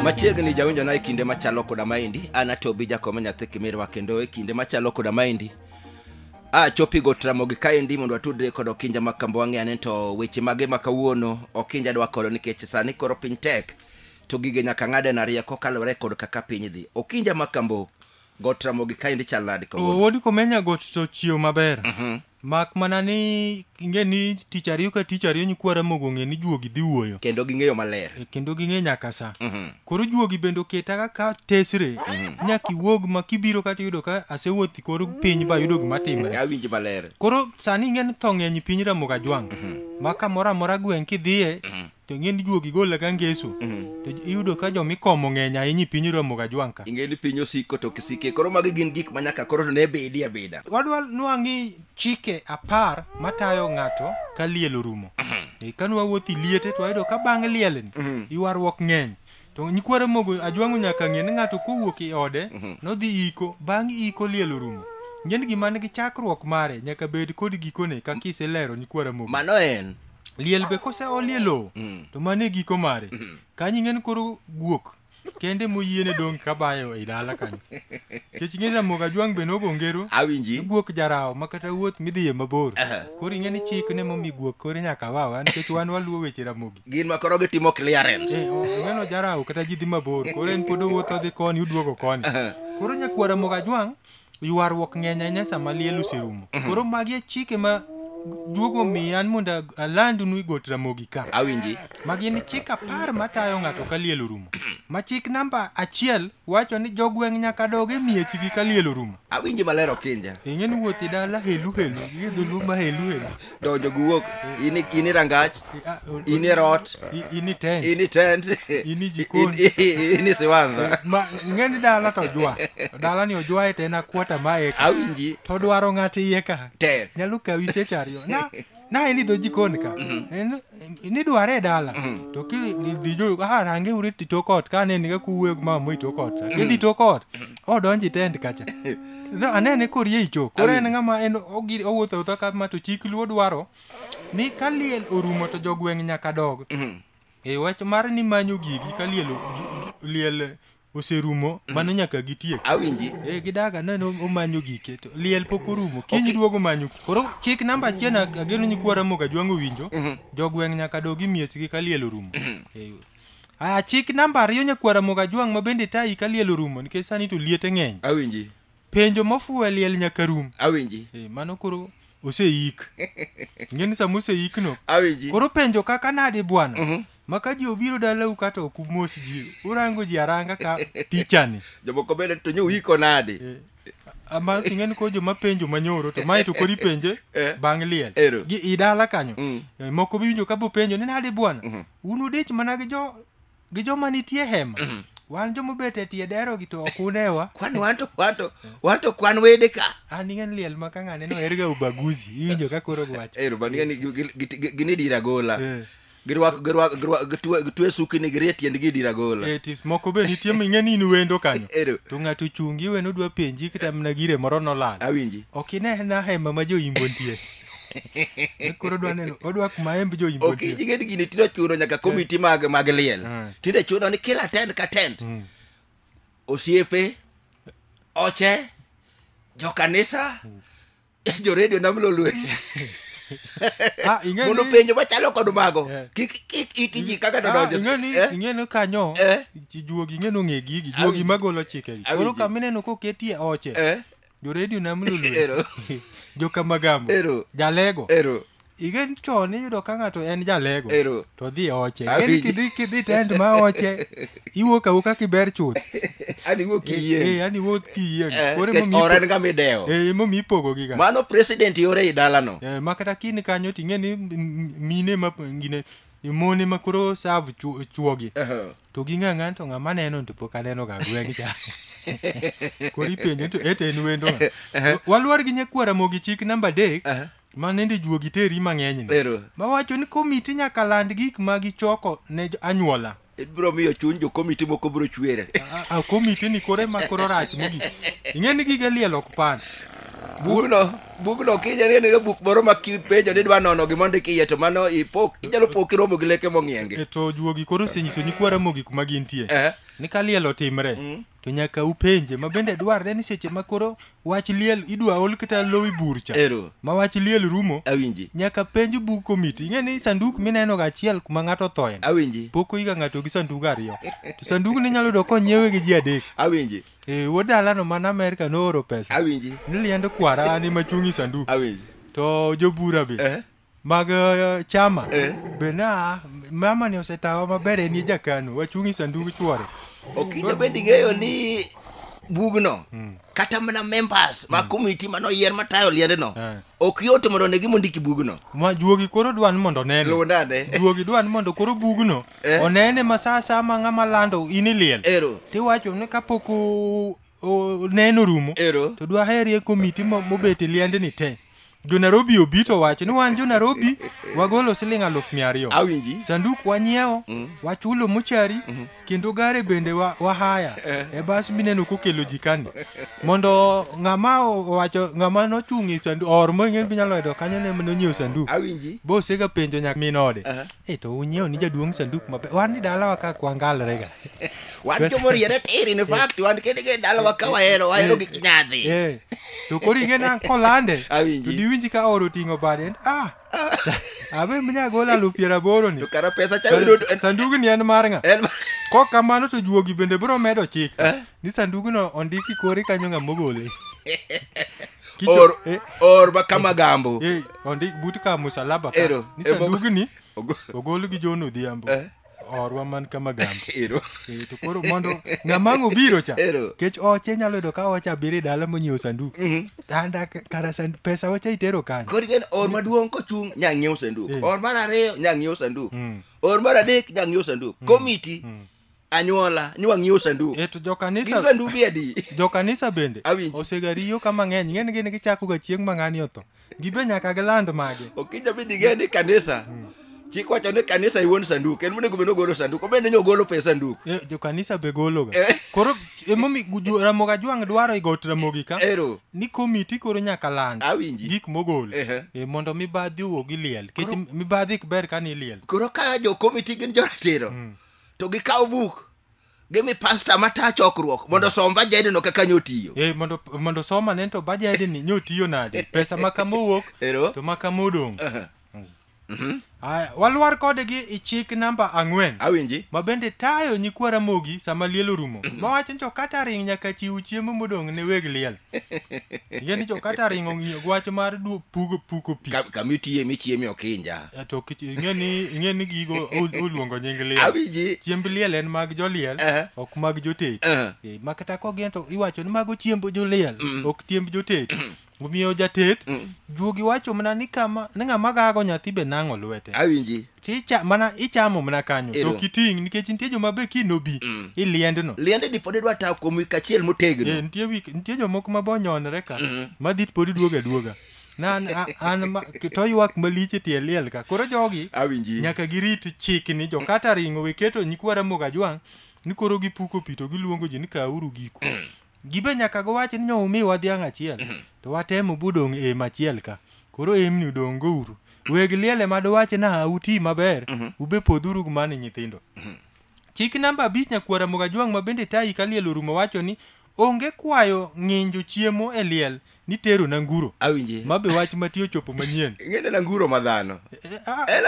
Machiegni jawinjo na kinde machalo koda maindi, ana to bija koma nyathi Kimirwa kendo kinde machalo koda maindi. Chopi go Ramogi kaendi mondo watudre kod Okinja makambo wang'e to weche mage makawuono Okinja dwa koro nikech sani koro piny tek to gige nyaka ng'ade na rieko kalore kod kaka piny dhi. Okinja makambo got Ramogi kaendi chal nade kawuono? Wodi komenya got to chiew maber. Mak mana ni inge ni tich ariyo ka tich ariyo nyikwara mogo ng'e ni juogi dhi wuoyo. Kendo ging'eyo maler. Kendo ging'e nyaka sa. Koro juogi bendo keta ka tesre. Nyaki wuog makibiro kata yudo ka asewuothi koro piny ba yudo gima timre. Awinji maler. Koro sani ing'e ni tho ng'eny piny Ramogi Ajwang'. Maka mora gweng' kidhiye to ing'e ni juogi gola ka ngeso. To iyudo ka jomikomo ng'eny ahinya piny Ramogi Ajwang' ka. Ing'e ni piny osiko to kisike. Koro magi gin gik manyaka koro ne bedi abeda. Wadwa nwang'i chike 10 matayo ng'ato ka liel orumo. Kanwa wuothi liete to ayudo ka bang' lielni ywaruok ng'eny. To nyikwara Ramogi Ajwang' nyaka ng'e ni ng'ato kowuok e ode nodhi iko, bang' iko liel orumo. Ng'en gima nigi chakruok mare nyaka bed kod gikone ka kiselero nyikwara Ramogi. Mano en liel be kose olielo to mane giko mare. Kanyi ng'en koro guok kende moyiene dong kabayo e dala kanyo. Kech ng'e Ramogi Ajwang' be nogo ngero. Awinji. Guok jarao makata wuoth midhiye mabor. Koro ing'e ni chik ne momi guok koro nyaka wawa nikech wan waluwo weche Ramogi. Gin makoro gitimo clearance. Ng'eno jarao kata ji dhi mabor. Koro en pod wuotho dhi koni uduogo koni. Koro nyakwara Ramogi Ajwang' ywaruok ng'eny ahinya sama liel oserumo. Koro magi chike ma duogo miyan mondo alandnu got Ramogi ka. Awinji. Magi ni chik 10 matayo ng'ato ka liel orumo. Ma chik namba 1 wacho ni jogweng' nyaka dog e miechgi ka liel orumo. Awinji maler Okinja. Ing'e ni wuothi dala helu gidhulu ma helu. Donjo guok, ini rangach, ini rot, ini tent, ini jikon, ini siwanza. Ma ng'e ni dala to jwa. Dala ni ojwa ete na kwata maeka. Awinji. To dwaro ng'ati iye ka. Te. Nyalo kawi seche ariyo. Na eni do jikon ka. Ni dware dala. To ki dhi jo range uri titokot ka ne ni kuwe ma mo itokot. Kidhi tokot. Donji tent kacha. No anene korie icho. Koro en ng'ama en owuotho ka ma to chik luo dwaro ni ka liel orumo to jogweng' nyaka dog. Wach mar ni manyo gigi ka liel oserumo mano nyaka gitiek. Awinji. Gidaga neno omanyo gike to liel pok orumo kinyi duogo manyo. Koro chik namba 1 ageno nyikwara Ramogi Ajwang' owinjo jogweng' nyaka dogi miechgi ka liel orumo. Chik namba 2 nyikwara Ramogi Ajwang' ma bende tayi ka liel orumo nikech sani to liete ng'eny. Awinji. Penjo mofuwe liel nyaka rum. Awinji. Mano koro oseik. Ng'eni sama oseik no. Awinji. Koro penjo kaka nade bwana. Maka ji obiro dalau kata okumos ji. Urango ji aranga ka pichani. Jomoko bende to nyo wiko nade. Ama ing'eni ko joma penjo manyoro to mae to kori penje bang' liel. Gi idala kanyo. Moko biwinjo ka bo penjo ni nade bwana. Unu dich mana gi joma nitie hema. Wan jomo bete tie dero gi to okunewa. Kwani wanto kwan wede ka. Ing'eni liel maka ng'ane no erga ubaguzi. Iwinjo ka koro gwacho. Bang'e gini dira gola. Gitwe suki ni girie tiendgi dira gola. Tis moko be nitie ing'eni in wendo kanyo. To ng'ato chungi weno dwa penji kata mna gire moro nolal. Awinji. Okine na hema ma joimbo nitie. Koro dwa neno odwa kuma emb joimbo nitie. Oking'eni gini tinde chuno nyaka komiti mag liel. Tinde chuno ni kila tent ka tent. Osiepe, oche, jo kanisa, jo radio namlolwe. Mondo penjo machalo kod mago. Kik itiji kaka donjo. Ing'eni kanyo juogi ing'eno ng'e gigi juogi magolo chikegi. Koro kamineno koketie oche. Jo radio namlolwe. Jo Kamagambo. Jalego. Igen chon iyudo ka ng'ato en jalego to dhi oche. Kidhi tent ma oche iwuok awuoka kiber chuth. Ani wuok kiyie. Ani wuok kiyie. Oren ga mideo. Momi ipogo gi ga. Mano president yore i dalano. Makata kini kanyo ting'eni mine ma ngine mone ma koro serve chuogi. To gi ng'ang'an to ng'ama neno to pok aneno ga gweng' cha. Kori penjo to ete en wendo. Waluor gi nyakwara Ramogi chik namba 3. Manende juogi teri mang'eny ni. Ma wacho ni komiti nyaka land gik ma gichoko ne anyuola. Bro miyo chuny jo komiti moko bro chwere. Komiti ni kore ma koro rach mogik. Ing'eni gige liel ok pan. Bugno bugno kinye ne buk moro makipenjo ni dwa nono gimondo kiye to mano inyalo pok iromo gi leke mong'ienge. To juogi koro osenyiso nyikwa Ramogi kuma gintie. Ni ka liel otimre to nyaka upenje ma bende dwarre ni seche ma koro wach liel idwa ol kata lowi burcha ma wach liel rumo awinji nyaka penj bug komiti. Ing'e ni sanduk mineno ga achiel kuma ng'ato thoen awinji pok oiga ng'ato gi sanduk ariyo to sanduk ni nyalo yudo konyiewe gi ji adek awinji wuod dalano man Amerika nooro pesa awinji ni liend kwara ni machungi sanduk awinji to jobura be mag chama be na mama ni osetawa maber en jakano wachungi sanduk chwore. Okinyo bende ng'eyo ni bugno kata mana members ma komiti manoyier matayo liendno ok yot mondo ne gimondiki bugno. Ma juogi koro dwan mondo nene. Lundane. Juogi dwan mondo koro bugno onene masasa ma ng'ama lando ini liel. Tiwacho ni kapok neno rumo to dwa herie komiti mobet liendni te. Jo Nairobi obito wacho ni wan jo Nairobi wagolo siling 200,000. Awinji. Sanduk wanyiewo, wachulo mochari kendo gare bende wahaya. Bas mineno kokelo jikani. Mondo ng'ama nochungi sanduk or mo ng'en binyalo yudo kanyo ne nonyiewo sanduk. Awinji. Bo sega penjo nyak minode. To unyiewo ni jaduong' sanduk maber. Wan ni dalawa ka kwangalre ga. Wan jo moriere tiri in fact wan kende dalawa ka wahero gik nyadhi. To kori ng'ena kolande. Awinji. Diwinji ka oro ting'o bade abe mnya gola 80,000 ni. To kara pesa cha yudo sanduk ni en mar ng'a. Kok kamano to juogi bende bro medo chik ni sandugno ondiki kori kanyo ng'a mogole. Or ba kama gambo. Ondik but ka musalaba ka. Ni sandugni ogol gi John Odhiambo. Orwa man kama gambo. To koro mondo ng'amango biro cha. Kech oche nyalo yudo ka ocha biri dala monyiewo sanduk. Tanda kara pesa ocha itero kanyo. Koro gen or maduong' kochung' nya ng'iewo sanduk. Or mar ariyo nya ng'iewo sanduk. Or mar adek nya ng'iewo sanduk. Komiti anyuola nywa ng'iewo sanduk. To jokanisa sandugi adi. Jokanisa bende osegariyo kama ng'eny ng'en gin gichako ga chieng' ma ng'ani otho. Gibe nyaka giland mage. Okinja bende ng'eni kanisa. Chik wacho ni kanisa iwon sanduk. En monego beno golo sanduk. Obende nyo golo pesa sanduk. Jo kanisa be golo ga. Koro emomi Ramogi Ajwang' dwaro igot Ramogi ka. Ni komiti koro nyaka land. Awinji. Gik mogol. Mondo mibadhi owuog liel. Kech mibadhi ber kani liel. Koro ka jo komiti gin jo ratiro. To gikaw buk. Gimi pasta mata chokruok mondo som bajed no kaka nyotiyo. Mondo soma nen to bajed ni nyotiyo nade. Pesa makamo wuok to makamo dong. Walwar kodegi ichik namba 4. Awinji. Mabende tayo nyikwa Ramogi sama liel orumo. Mawacho ni catering nyaka chiw chiemo modong' ne weg liel. Ngeni jo catering ong'iyo gwach mar puko pi. Kamitiye michieme Okinja. To ngeni gigo oluongo nying liel. Awinji. Chiemb liel en mag joliel ok mag jotet. Makata kogen to iwacho ni mago chiemb joliel ok chiemb jotet. Omiyo jatet juogi wacho mana ni kama ng'ama gago nyathi be nang'o lwete. Awinji. Mana ichamo mana kanyo to kiting' nikech nitie joma be kinobi iliendno. Liende dipode dwa taw kuom wik achiel motegno. Nitie jomoko mabonyonre ka madhit podi duoga. An to ywak malich e tie liel ka. Koro jogi nyaka girit chik ni jo catering weketo nyikwa Ramogi Ajwang' ni koro gipuko pi to giluongo ji ni kauru giku. Gibe nyaka go wach ni nyo umiwa dhiang' achiel to watemo budong' machiel ka. Koro emni udong' gouru. Weg liele madwach na uti maber ube podhuru kumane nyithindo. Chik namba 5 nyakwa Ramogi Ajwang' ma bende tayi ka liel orumo wacho ni onge kwayo ng'injo chiemo e liel ni tero na nguro. Awinji. Mabe wach matiyo chopo manyien. Ngene na nguro madhano.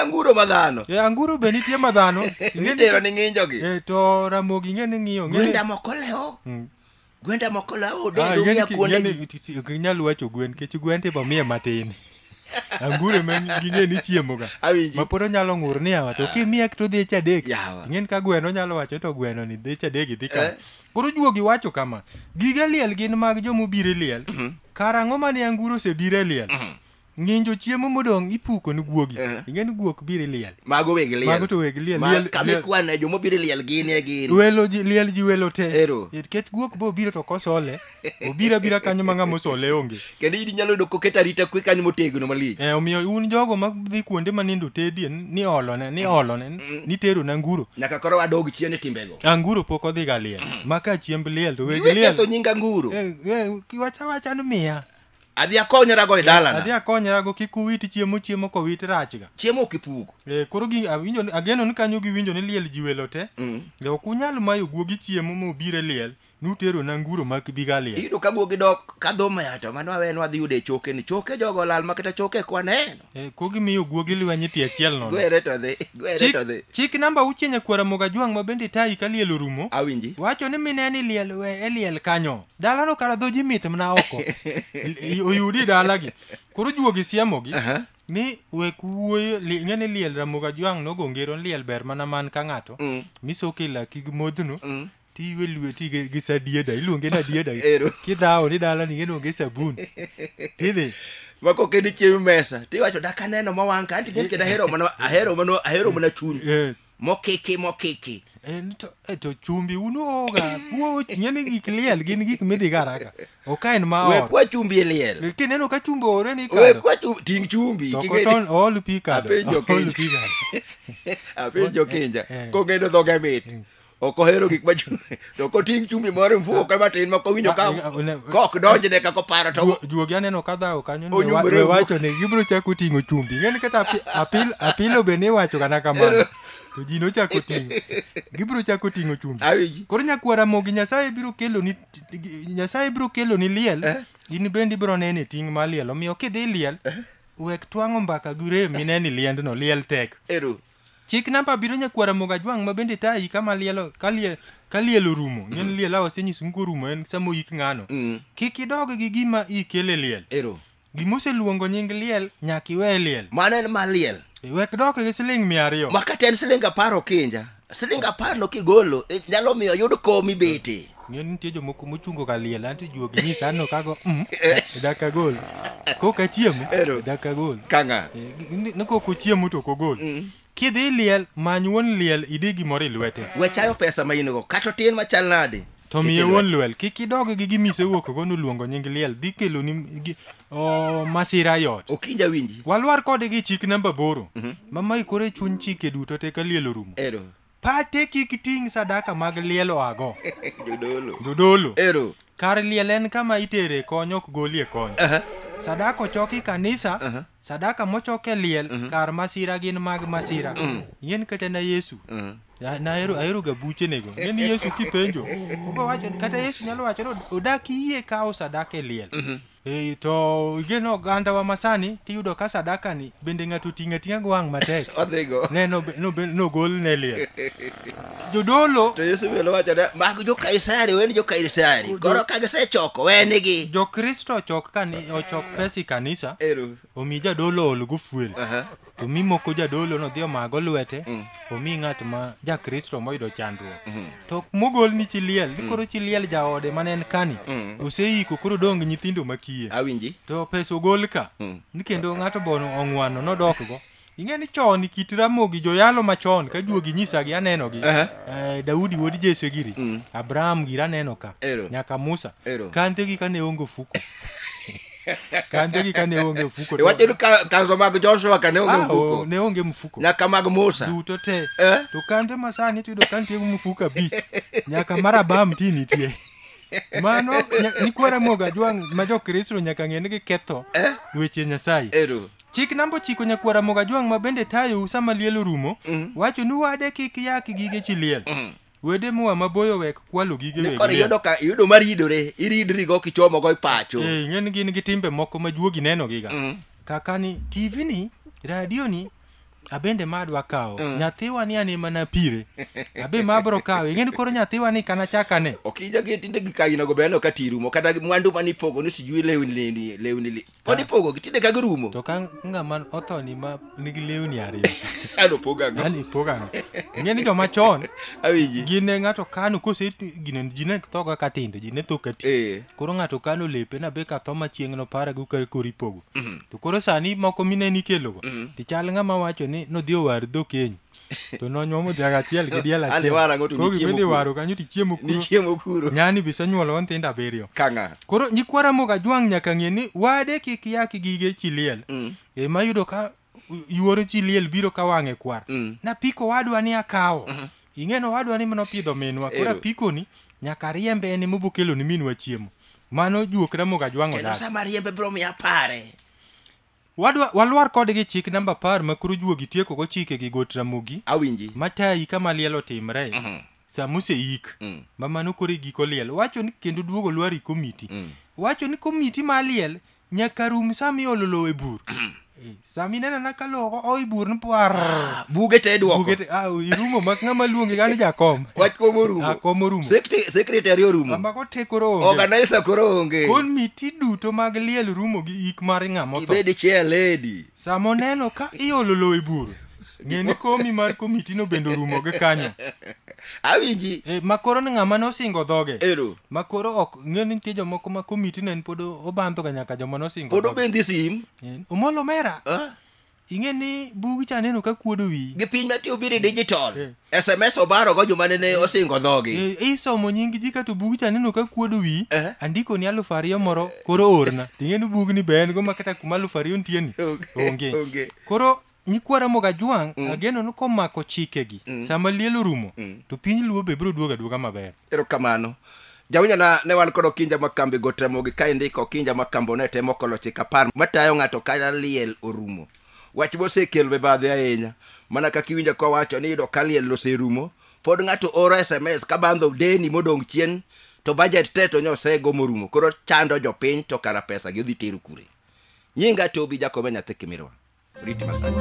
Anguro madhano. Anguro be nitie madhano. Tero ni ng'injo gi. To Ramogi ngene ng'iyo. Gwenda moko leo. Gwenda moko leo de ya kuonde. Ginyalo wacho gwen kech gwen te bomiye matin. Anguro men ging'e ni chiemo ga. Ma pod onyalo ng'ur ni awa to kimiye to dhi chadek. Ng'en ka gweno nyalo wacho to gweno ni dhi chadek dhi ka. Koro juogi wacho kama. Gige liel gin mag jomobire liel. Karang'o mane anguro osebire liel. Ng'injo chiemo modong' ipuko ni guogi. Ing'en guok bire liel. Mago weg liel. Mago to weg liel. Kami kwane jomobire liel gin. Welo liel ji welo te. Ket guok bo biro to kosole. Obira kanyo ma ng'ama osole onge. Kendo idi nyalo yudo koket arita kwe kanyo motegno malich. Omiyo un jogo madhi kuonde ma nindo tedie ni olone ni tero na anguro. Nyaka koro wadog chien e timbego. Anguro pok odhi ga liel. Maka chiemb liel to weg liel. To nyinga anguro. Kiwacha no miya. adhi akonyra go e dalana. Adhi akonyra go kik uwit chiemo kowit rachga. Chiemo kipugo. Koro awinjo ageno ni kanyo giwinjo ni liel ji welo te. Ok unyal mayo guogi chiemo mobire liel. Nutero na nguro mak biga liel. Iyudo ka guogi dok ka dhoma yato mano awenwa dhi yude choke ni choke jogo lal makata choke kwaneno. Kogi miyo guogi lwenye tie achiel nono. Gwere to dhi. Chik namba uche nyakwara moga jwang' ma bende tayi ka liel orumo. Awinji. Wacho ni mineni liel we liel kanyo. Dalano kara dhoji mit mna oko. Oyudi dalagi. Koro juogi siemogi. Ni wek wuoyo ng'ene liel Ramoga Jwang' nogongero liel ber mana man ka ng'ato. Misoke laki modhno. Tiwe lweti gi sadieda iluonge na dieda kidhawo ni dala ni ngeno ge sabun tidhi mako kedi chiemo mesa tiwacho daka neno mawang anti gen keda ahero mana chuny mokiki to chumbi unoga wo ngene gik liel gin gik midhi garaka okaen ma we kwa chumbi liel kineno ka chumbi ore ni ka we kwa ting chumbi kigeni all pika apenjo kinja kongendo dhoge mit okohero gik machu to koting chumbi moro mfuko kama tin makowinjo ka kok donjne ka koparo to juogi aneno kadhawo kanyo ne wacho ni gibro chako tingo chumbi ngene kata apilo be ne wacho kana kamano to ji no chako tingo gibro chako tingo chumbi koro nyakwara mogi Nyasaye biro kelo ni liel in bendi biro nene ting ma liel omiyo kidhi liel wek twang'o mbaka gure mineni liendno liel tek chik namba biro nyakwara Moga Jwang' ma bende tayi kama lielo ka liel orumo ng'en liel awasenyisi ngo rumo en samo yik ng'ano kik idog gi gima ikele liel gimoseluongo nying liel nyaki we liel mano en ma liel wek dok gi siling 200 makata en siling 10 kinja siling 10 no kigolo nyalo miyo yud komi bete ng'en nitie jomoko mochungo ka liel anto juogi nyisa ano kago daka gol koka chiemo daka gol kanga nokoko chiemo to kogol kidhi liel many wuon liel idi gimoro lwete wechayo pesa ma in go kato tin machal nade to miye wuon liel kik idog gi gimise wuok go noluongo nying liel dhi kelo ni masira yot okinja winji walwar kode gi chik namba 8 mama ikore chuny chike duto te ka liel orumo pate kik ting sadaka mag liel oago jodolo kar liel en kama itere kony ok golie kony sadaka ochoki kanisa sadaka mochoke liel kar masira gin mag masira yen kata na Yesu na ahero ga buche nego ni Yesu kipenjo obo wacho kata Yesu nyalo wacho odaki yie kawo sadaka liel to geno ganda wa masani tiyudo ka sadaka ni bende ng'ato tinga gwang' matek odhigo no gol ne liel jodolo to Yesu welo wacho da mag jo Kaisari wen jo Kaisari koro ka gisechoko wenigi jo Kristo chok ochok pesi kanisa omi jadolo olugo fuel to mi moko jadolo no dhi omago lwete omi ng'at ma ja Kristo moyudo chandruok to mogol ni chiliel koro chiliel jaode manen kani oseiko koro dong nyithindo makie awinji to pesa ogol ka ni kendo ng'ato bono ong'wano nodok go ing'eni chon kit Ramogi joyalo machon ka juogi nyisagi aneno gi Daudi wuod Jesse giri Abraham gira aneno ka nyaka Musa kante gi kane ongo fuko kante kane onge mfuko wacho kanzo mag Joshua kane onge mfuko ne onge mfuko nyaka mag Musa duto te to kante masani tudo kante mfuko abich nyaka marabam tini tie mano ni kwara Moga Jwang' ma jo Kristo nyaka ng'ene gi ketho weche Nyasaye chik namba 9 nyakwara Moga Jwang' ma bende tayo sama liel orumo wacho ni wade kik yak gige chiliel wede muwa maboyo wek kwalo gige wege koro yudo maridore iridri go kichomo go pacho ng'en gin gi timbe moko ma juogi neno giga kaka ni TV ni radio ni abende madwa kawo nyathiwa ni ani mana pire abe mabro kawe ng'en koro nyathiwa ni kana chakane okija gi tinde gi kaino go beno ka tirumo kada mwandu mani pogo ni sijui lewni podi pogo gitinde ka girumo to ka ng'ama othoni ma nigi lewni ariyo ano poga go ani poga ng'en jo machon awiji gine ng'ato kanu kose gine jine thoga ka tindo jine thokati koro ng'ato kanu lepe na be ka tho machieng' no para go ka koripogo to koro sani moko mine ni kelogo tichal ng'ama wacho ni no dio war do keny to no nyomo dhaga achiel gi diel achiel ko gibedhi waro kanyo ti chiemo kuro nyani bisa nyuolo nyithindo 7 kanga koro nyikwara Moga Jwang' nyaka ng'e ni wade kik yak gige chiliel mayudo ka yuoro chiliel biro ka wang'e kwar na piko wadwa ni akawo ing'eno wadwa ni mano pidho minwa koro piko ni nyaka riembe en mobokelo ni minwa chiemo mano juok na moga jwango kendo dak sama riembe bro miya pare walwar kodgi chik namba 10 ma koro juogi tieko go chike gi got Ramogi awinji matayi kama liel otimre samuse ik ma mano koro giko liel wacho ni kendo duogo lwari komiti wacho ni komiti ma liel nyaka rum sami ololo e bur sami nena na kalogo oi bur ni par buge te duoko buge irumo mak ngama luongi gani jakom wach komo rumo akomo rumo secretary orumo ambako te koro onge organizer koro onge komiti duto mag liel rumo gi ik mar ng'ama otho ibedi chair lady samo neno ka iololo e bur ng'eni komi mar komiti no bendo rumo gi kanyo awinji makoro ni ng'ama nosingo dhoge ero makoro ok ng'eni nitie jomoko ma komiti ne pod obandho ga nyaka joma nosingo pod obendi sim omolo mera ing'eni bugi cha neno ka kuodo wi gi piny matiyo biri digital SMS obaro go joma ne osingo dhogi isomo nying ji ka to bugi cha neno ka kuodo wi andiko ni 2,000 moro koro orna ing'eni bugi ni be en go makata kuma 2,000 nitie ni onge koro nyikwara moga jwang ageno no komako chikegi sama liel orumo to piny luo be biro duoga maber erokamano jawunyana ne wan kod Okinja Makambi Got Ramogi ka indiko Okinja Makambo ne temo kolo chik 10 matayo ng'ato ka liel orumo wach mosekelo be badhe ahinya mana kaka iwinjo ka wacho ni yudo ka liel oserumo pod ng'ato oro SMS ka bandho deni modong chien to budget te to nyosego morumo koro chando jopiny to kara pesa gi odhi tero kure nyinga Tobi Jacob nyathi Kimirwa Riti masani